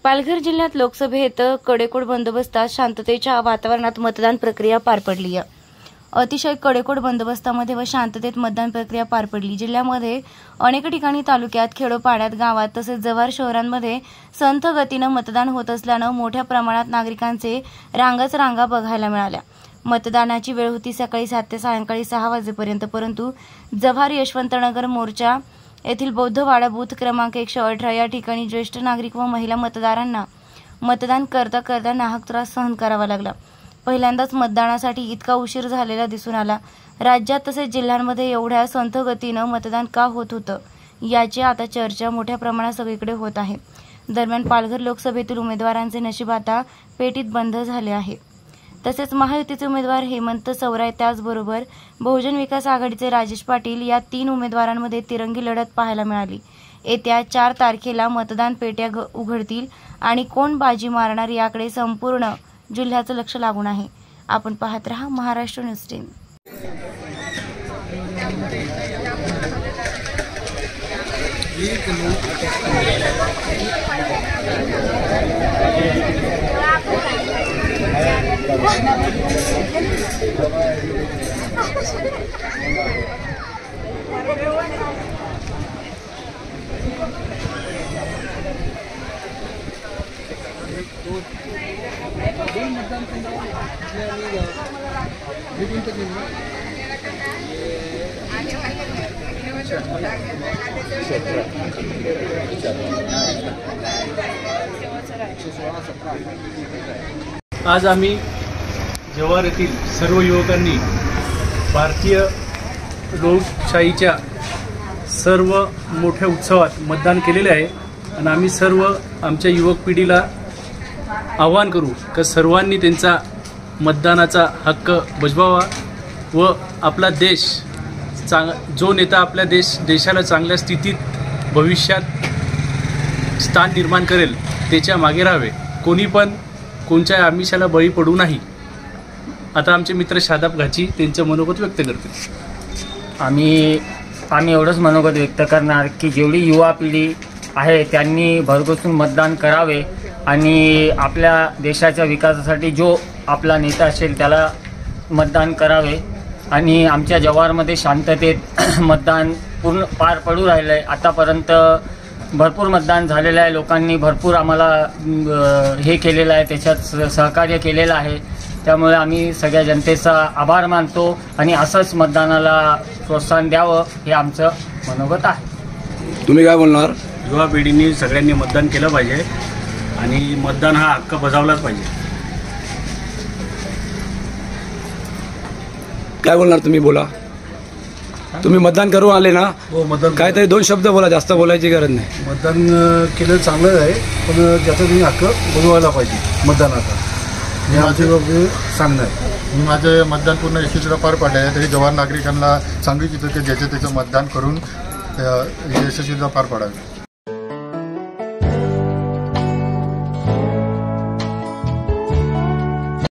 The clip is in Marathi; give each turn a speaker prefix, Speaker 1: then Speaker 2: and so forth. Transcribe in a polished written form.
Speaker 1: पालघर जिल्ह्यात लोकसभेत कडेकोट बंदोबस्तात शांततेच्या वातावरणात मतदान प्रक्रिया पार पडली आहे। अतिशय कडेकोट बंदोबस्तामध्ये व शांततेत मतदान प्रक्रिया पार पडली। जिल्ह्यामध्ये अनेक ठिकाणी तालुक्यात, खेडोपाड्यात, गावात तसेच जव्हार शहरांमध्ये संथ गतीने मतदान होत असल्याने मोठ्या प्रमाणात नागरिकांचे रांगा बघायला मिळाल्या। मतदानाची वेळ होती सकाळी 7 ते सायंकाळी 6 वाजेपर्यंत, परंतु जव्हार यशवंतनगर मोर्चा येथील बौद्धवाडा बूथ क्रमांक 118 या ठिकाणी ज्येष्ठ नागरिक व महिला मतदारांना मतदान करता नाहक त्रास सहन करावा लागला। पहिल्यांदाच मतदानासाठी इतका उशीर झालेला दिसून आला। राज्यात तसेच जिल्ह्यांमध्ये एवढ्या संथ गतीने मतदान का होत होतं याची आता चर्चा मोठ्या प्रमाणात सगळीकडे होत आहे। दरम्यान पालघर लोकसभेतील उमेदवारांचे नशीब आता पेटीत बंद झाले आहे। तसेच महायुतीचे उमेदवार हेमंत सवराय, त्याचबरोबर बहुजन विकास आघाडीचे राजेश पाटील या 3 उमेदवारांमध्ये तिरंगी लढत पाहायला मिळाली। येत्या 4 तारखेला मतदान पेट्या उघडतील आणि कोण बाजी मारणार याकडे संपूर्ण जिल्ह्याचं लक्ष लागून आहे। आपण पाहत रहा महाराष्ट्र न्यूज 10।
Speaker 2: आज आम्ही जव्हार येथील सर्व युवकांनी भारतीय लोकशाहीच्या सर्व मोठ्या उत्सवात मतदान केलेले आहे आणि आम्ही सर्व आमच्या युवक पिढीला आवाहन करू की सर्वांनी त्यांचा मतदानाचा हक्क बजवावा व आपला देश जो नेता आपल्या देशाला चांगल्या स्थितीत भविष्यात स्थान निर्माण करेल त्याच्या मागे राहावे। कोणी पण कोणत्या आमिषाला बळी पडू नाही। आता आमचे मित्र शादाब घाची त्यांचं मनोगत व्यक्त करतील।
Speaker 3: आम्ही एवढंच मनोगत व्यक्त करणार की जेवढी युवा पिढी आहे त्यांनी भरघोसून मतदान करावे आणि आपल्या देशाच्या विकासासाठी जो आपला नेता असेल त्याला मतदान करावे। आणि आमच्या जव्हारमध्ये शांततेत मतदान पूर्ण पार पडू राहिलं आहे। आतापर्यंत भरपूर मतदान झालेलं आहे। लोकांनी भरपूर आम्हाला हे केलेलं आहे, त्याच्यात सहकार्य केलेलं आहे। त्यामुळे आम्ही सगळ्या जनतेचा आभार मानतो आणि असंच मतदानाला प्रोत्साहन द्यावं हे आमचं मनोगत आहे।
Speaker 4: तुम्ही काय बोलणार?
Speaker 2: युवा पिढीने सगळ्यांनी मतदान केलं पाहिजे आणि मतदान हा हक्क बजावलाच पाहिजे।
Speaker 4: काय बोलणार तुम्ही? बोला। तुम्ही मतदान करून आले ना?
Speaker 5: हो, मतदान
Speaker 4: काहीतरी 2 शब्द बोला, जास्त बोलायची गरज नाही।
Speaker 5: मतदान केलं चांगलं आहे, पण ज्याचा तुम्ही हक्क बजवायला पाहिजे मतदानाचा, हे आमचे सांगणं आहे।
Speaker 6: मी माझं मतदान पूर्ण यशस्वीरित्या पार पाडले आहे, तरी जव्हार नागरिकांना सांगू इच्छितो की ज्याचं त्याचं मतदान करून यशस्वीरित्या पार पाडावे।